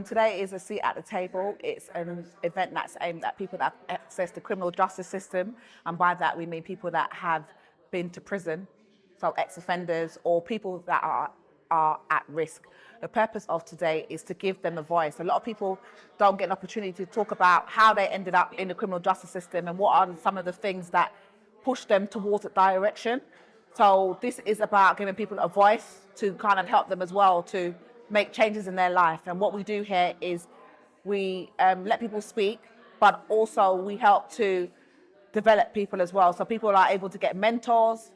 Today is a seat at the table. It's an event that's aimed at people that have access to the criminal justice system. And by that, we mean people that have been to prison, so ex-offenders or people that are at risk. The purpose of today is to give them a voice. A lot of people don't get an opportunity to talk about how they ended up in the criminal justice system and what are some of the things that push them towards that direction. So this is about giving people a voice to kind of help them as well to make changes in their life. And what we do here is we let people speak, but also we help to develop people as well. So people are able to get mentors,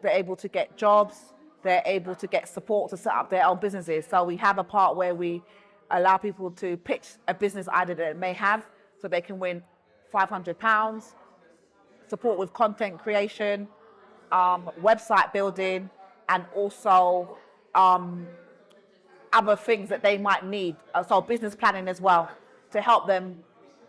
they're able to get jobs, they're able to get support to set up their own businesses. So we have a part where we allow people to pitch a business idea that they may have so they can win £500, support with content creation, website building, and also other things that they might need. So business planning as well to help them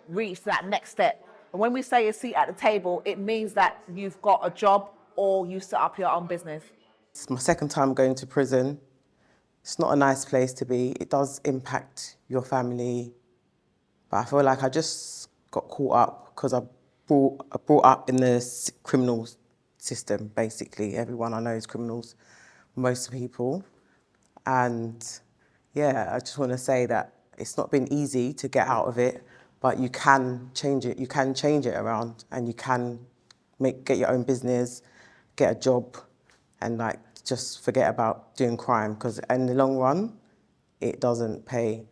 reach that next step. And when we say a seat at the table, it means that you've got a job or you set up your own business. It's my second time going to prison. It's not a nice place to be. It does impact your family. But I feel like I just got caught up because I brought up in the criminal system, basically. Everyone I know is criminals, most people. And yeah, I just want to say that it's not been easy to get out of it, but you can change it. You can change it around and you can get your own business, get a job, and like just forget about doing crime, because in the long run, it doesn't pay.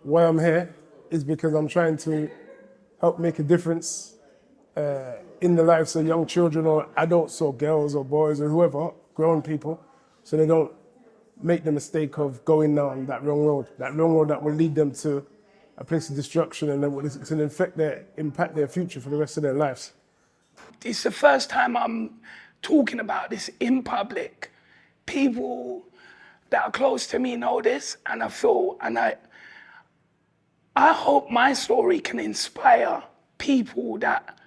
Why I'm here is because I'm trying to help make a difference in the lives of young children or adults or girls or boys or whoever, grown people, so they don't make the mistake of going down that wrong road that will lead them to a place of destruction and then it's going to impact their future for the rest of their lives. It's the first time I'm talking about this in public. People that are close to me know this, and I hope my story can inspire people that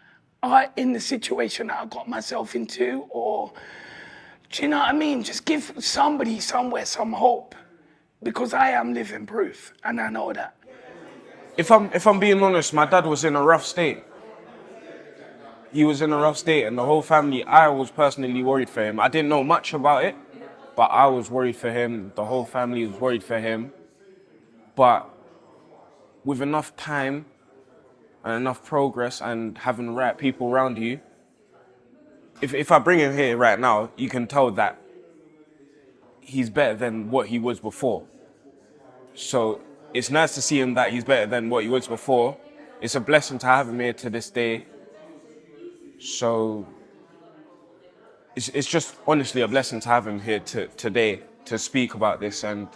are in the situation that I got myself into, or, do you know what I mean? Just give somebody somewhere some hope, because I am living proof, and I know that. If I'm being honest, my dad was in a rough state. He was in a rough state, and the whole family, I was personally worried for him. I didn't know much about it, but I was worried for him. The whole family was worried for him. But with enough time and enough progress and having the right people around you, if I bring him here right now, you can tell that he's better than what he was before. So it's nice to see him that he's better than what he was before. It's a blessing to have him here to this day. So it's just honestly a blessing to have him here today to speak about this and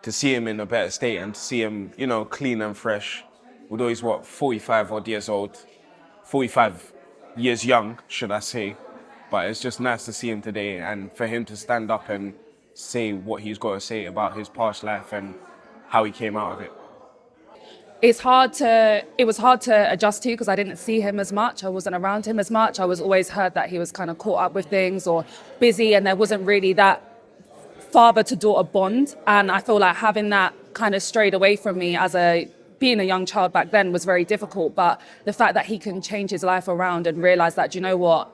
to see him in a better state and to see him, clean and fresh. Although he's 45 odd years old, 45 years young, should I say. But it's just nice to see him today and for him to stand up and say what he's got to say about his past life and how he came out of it. It was hard to adjust to because I didn't see him as much. I wasn't around him as much. I was always heard that he was kind of caught up with things or busy, and there wasn't really that father to daughter bond. And I feel like having that kind of strayed away from me being a young child back then was very difficult. But the fact that he can change his life around and realize that, do you know what?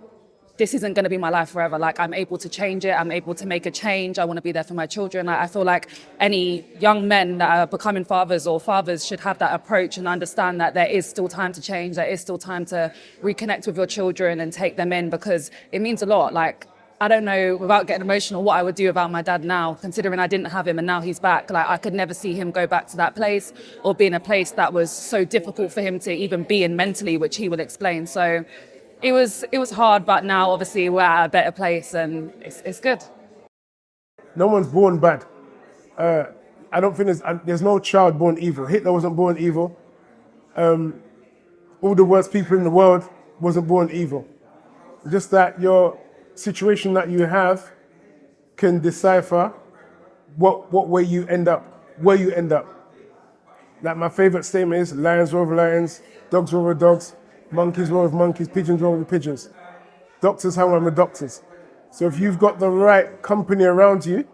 This isn't going to be my life forever. Like, I'm able to change it. I'm able to make a change. I want to be there for my children. I feel like any young men that are becoming fathers or fathers should have that approach and understand that there is still time to change. There is still time to reconnect with your children and take them in, because it means a lot. Like, I don't know, without getting emotional, what I would do about my dad now, considering I didn't have him and now he's back. Like, I could never see him go back to that place or be in a place that was so difficult for him to even be in mentally, which he will explain. So it was hard, but now obviously we're at a better place and it's good. No one's born bad. I don't think there's no child born evil. Hitler wasn't born evil. All the worst people in the world wasn't born evil. Just that your situation that you have can decipher what way you end up, where you end up. Like, my favorite statement is, lions roar with lions, dogs roar with dogs, monkeys roar with monkeys, pigeons roar with pigeons. Doctors hang around with doctors. So if you've got the right company around you,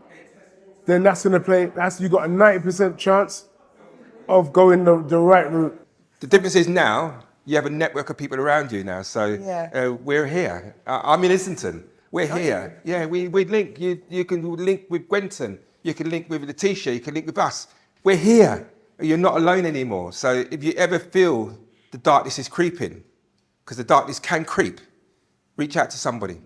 then that's going to play. You got a 90% chance of going the right route. The difference is now you have a network of people around you now. So we're here. I'm in Islington. We're here. Yeah, we link. You can link with Gwenton. You can link with Letitia. You can link with us. We're here. You're not alone anymore. So if you ever feel the darkness is creeping, because the darkness can creep, reach out to somebody.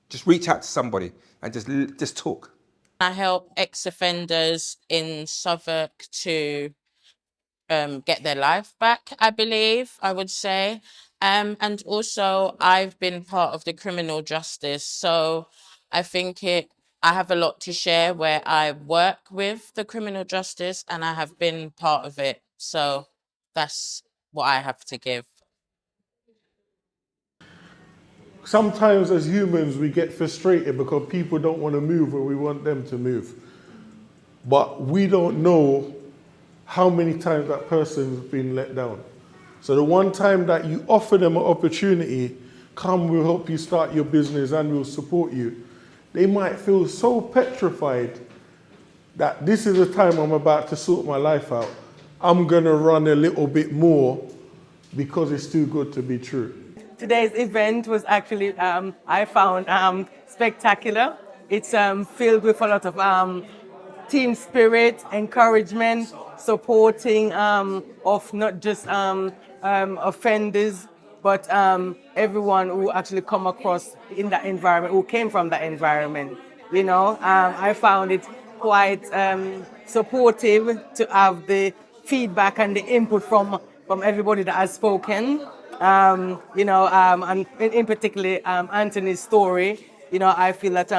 Just reach out to somebody and just talk. I help ex-offenders in Southwark to get their life back, I believe, I would say. And also I've been part of the criminal justice. So I think I have a lot to share where I work with the criminal justice and I have been part of it. So that's what I have to give. Sometimes as humans we get frustrated because people don't want to move where we want them to move. But we don't know how many times that person's been let down. So the one time that you offer them an opportunity, come, we'll help you start your business and we'll support you, they might feel so petrified that this is the time I'm about to sort my life out. I'm gonna run a little bit more because it's too good to be true. Today's event was actually, I found spectacular. It's filled with a lot of team spirit, encouragement, supporting of not just offenders, but everyone who actually come across in that environment, who came from that environment. You know, I found it quite supportive to have the feedback and the input from everybody that has spoken. You know, and in particular, Anthony's story, you know, I feel that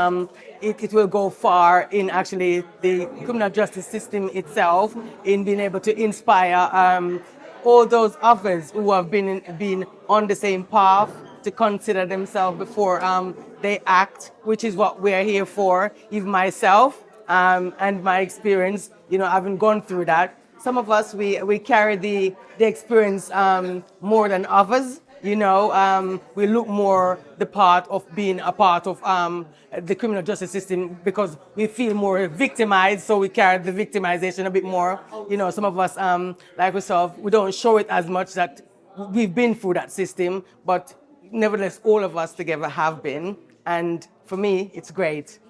it will go far in actually the criminal justice system itself, in being able to inspire all those others who have been on the same path to consider themselves before they act, which is what we're here for. Even myself and my experience, you know, having gone through that. Some of us, we carry the experience more than others. You know, we look more the part of being a part of the criminal justice system because we feel more victimized, so we carry the victimization a bit more. You know, some of us, like ourselves, we don't show it as much that we've been through that system, but nevertheless, all of us together have been. And for me, it's great.